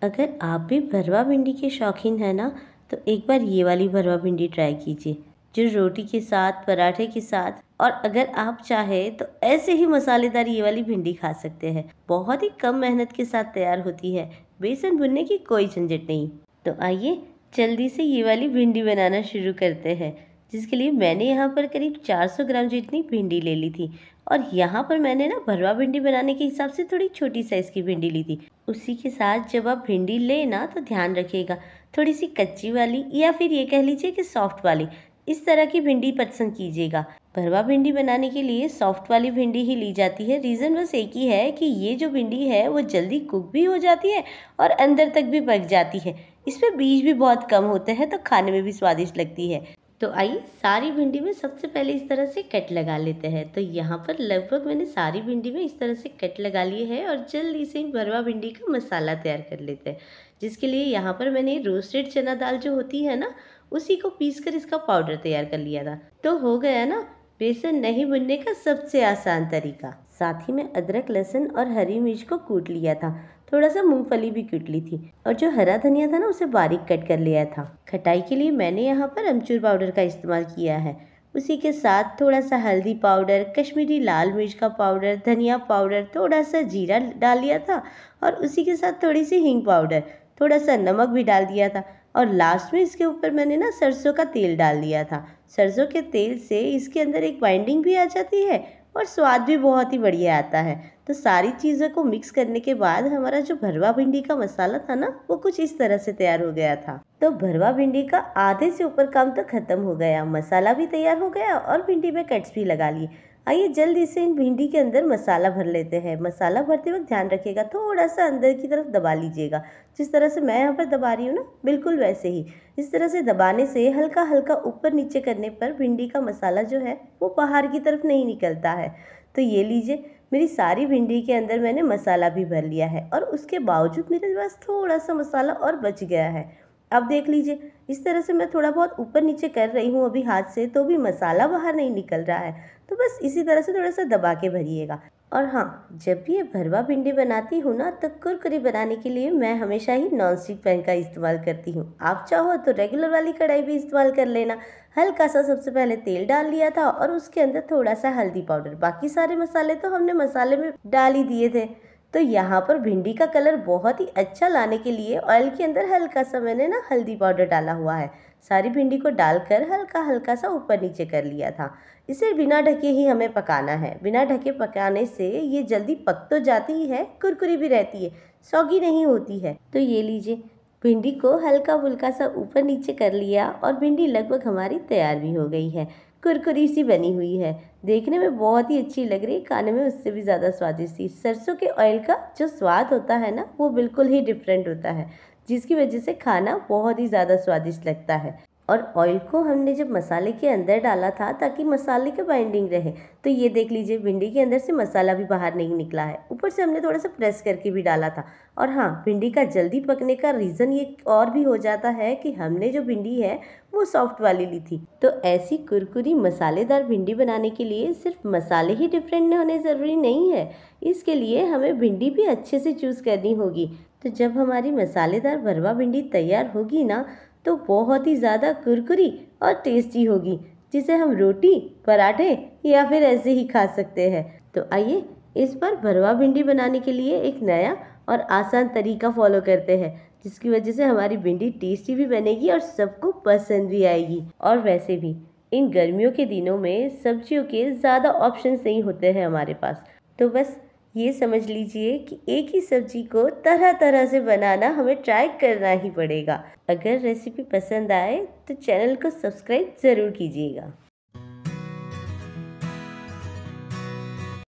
अगर आप भी भरवा भिंडी के शौकीन हैं ना, तो एक बार ये वाली भरवा भिंडी ट्राई कीजिए, जो रोटी के साथ, पराठे के साथ, और अगर आप चाहें तो ऐसे ही मसालेदार ये वाली भिंडी खा सकते हैं। बहुत ही कम मेहनत के साथ तैयार होती है, बेसन भुनने की कोई झंझट नहीं। तो आइए जल्दी से ये वाली भिंडी बनाना शुरू करते हैं, जिसके लिए मैंने यहाँ पर करीब 400 ग्राम जितनी भिंडी ले ली थी। और यहाँ पर मैंने ना भरवा भिंडी बनाने के हिसाब से थोड़ी छोटी साइज़ की भिंडी ली थी। उसी के साथ जब आप भिंडी लें ना, तो ध्यान रखिएगा थोड़ी सी कच्ची वाली या फिर ये कह लीजिए कि सॉफ्ट वाली, इस तरह की भिंडी पसंद कीजिएगा। भरवा भिंडी बनाने के लिए सॉफ्ट वाली भिंडी ही ली जाती है। रीज़न बस एक ही है कि ये जो भिंडी है वो जल्दी कुक भी हो जाती है और अंदर तक भी पक जाती है। इसमें बीज भी बहुत कम होते हैं, तो खाने में भी स्वादिष्ट लगती है। तो आइए सारी भिंडी में सबसे पहले इस तरह से कट लगा लेते हैं। तो यहाँ पर लगभग मैंने सारी भिंडी में इस तरह से कट लगा लिए हैं और जल्दी से भरवा भिंडी का मसाला तैयार कर लेते हैं, जिसके लिए यहाँ पर मैंने रोस्टेड चना दाल जो होती है ना, उसी को पीसकर इसका पाउडर तैयार कर लिया था। तो हो गया ना बेसन नहीं भुनने का सबसे आसान तरीका। साथ ही में अदरक, लहसुन और हरी मिर्च को कूट लिया था। थोड़ा सा मूंगफली भी कूट ली थी और जो हरा धनिया था ना, उसे बारीक कट कर लिया था। खटाई के लिए मैंने यहाँ पर अमचूर पाउडर का इस्तेमाल किया है। उसी के साथ थोड़ा सा हल्दी पाउडर, कश्मीरी लाल मिर्च का पाउडर, धनिया पाउडर, थोड़ा सा जीरा डाल लिया था और उसी के साथ थोड़ी सी हींग पाउडर, थोड़ा सा नमक भी डाल दिया था। और लास्ट में इसके ऊपर मैंने ना सरसों का तेल डाल दिया था। सरसों के तेल से इसके अंदर एक बाइंडिंग भी आ जाती है और स्वाद भी बहुत ही बढ़िया आता है। तो सारी चीज़ों को मिक्स करने के बाद हमारा जो भरवा भिंडी का मसाला था ना, वो कुछ इस तरह से तैयार हो गया था। तो भरवा भिंडी का आधे से ऊपर काम तो खत्म हो गया, मसाला भी तैयार हो गया और भिंडी में कट्स भी लगा लिए। आइए जल्दी से इन भिंडी के अंदर मसाला भर लेते हैं। मसाला भरते वक्त ध्यान रखिएगा थोड़ा सा अंदर की तरफ दबा लीजिएगा। जिस तरह से मैं यहाँ पर दबा रही हूँ ना, बिल्कुल वैसे ही। इस तरह से दबाने से हल्का हल्का ऊपर नीचे करने पर भिंडी का मसाला जो है वो बाहर की तरफ नहीं निकलता है। तो ये लीजिए, मेरी सारी भिंडी के अंदर मैंने मसाला भी भर लिया है और उसके बावजूद मेरे पास थोड़ा सा मसाला और बच गया है। अब देख लीजिए, इस तरह से मैं थोड़ा बहुत ऊपर नीचे कर रही हूँ अभी हाथ से, तो भी मसाला बाहर नहीं निकल रहा है। तो बस इसी तरह से थोड़ा सा दबा के भरिएगा। और हाँ, जब भी ये भरवा भिंडी बनाती हूँ ना, तो कुरकुरी बनाने के लिए मैं हमेशा ही नॉन स्टिक पैन का इस्तेमाल करती हूँ। आप चाहो तो रेगुलर वाली कढ़ाई भी इस्तेमाल कर लेना। हल्का सा सबसे पहले तेल डाल लिया था और उसके अंदर थोड़ा सा हल्दी पाउडर, बाकी सारे मसाले तो हमने मसाले में डाल ही दिए थे। तो यहाँ पर भिंडी का कलर बहुत ही अच्छा लाने के लिए ऑयल के अंदर हल्का सा मैंने ना हल्दी पाउडर डाला हुआ है। सारी भिंडी को डालकर हल्का हल्का सा ऊपर नीचे कर लिया था। इसे बिना ढके ही हमें पकाना है। बिना ढके पकाने से ये जल्दी पक तो जाती ही है, कुरकुरी भी रहती है, सौगी नहीं होती है। तो ये लीजिए, भिंडी को हल्का फुल्का सा ऊपर नीचे कर लिया और भिंडी लगभग हमारी तैयार भी हो गई है। कुरकुरी सी बनी हुई है, देखने में बहुत ही अच्छी लग रही है, खाने में उससे भी ज़्यादा स्वादिष्ट थी। सरसों के ऑयल का जो स्वाद होता है ना, वो बिल्कुल ही डिफरेंट होता है, जिसकी वजह से खाना बहुत ही ज़्यादा स्वादिष्ट लगता है। और ऑयल को हमने जब मसाले के अंदर डाला था ताकि मसाले के बाइंडिंग रहे। तो ये देख लीजिए, भिंडी के अंदर से मसाला भी बाहर नहीं निकला है। ऊपर से हमने थोड़ा सा प्रेस करके भी डाला था। और हाँ, भिंडी का जल्दी पकने का रीज़न ये और भी हो जाता है कि हमने जो भिंडी है वो सॉफ्ट वाली ली थी। तो ऐसी कुरकुरी मसालेदार भिंडी बनाने के लिए सिर्फ मसाले ही डिफरेंट होने ज़रूरी नहीं है, इसके लिए हमें भिंडी भी अच्छे से चूज़ करनी होगी। तो जब हमारी मसालेदार भरवा भिंडी तैयार होगी ना, तो बहुत ही ज़्यादा कुरकुरी और टेस्टी होगी, जिसे हम रोटी, पराठे या फिर ऐसे ही खा सकते हैं। तो आइए इस बार भरवा भिंडी बनाने के लिए एक नया और आसान तरीका फॉलो करते हैं, जिसकी वजह से हमारी भिंडी टेस्टी भी बनेगी और सबको पसंद भी आएगी। और वैसे भी इन गर्मियों के दिनों में सब्जियों के ज़्यादा ऑप्शंस नहीं होते हैं हमारे पास। तो बस ये समझ लीजिए कि एक ही सब्जी को तरह तरह से बनाना हमें ट्राई करना ही पड़ेगा। अगर रेसिपी पसंद आए तो चैनल को सब्सक्राइब ज़रूर कीजिएगा।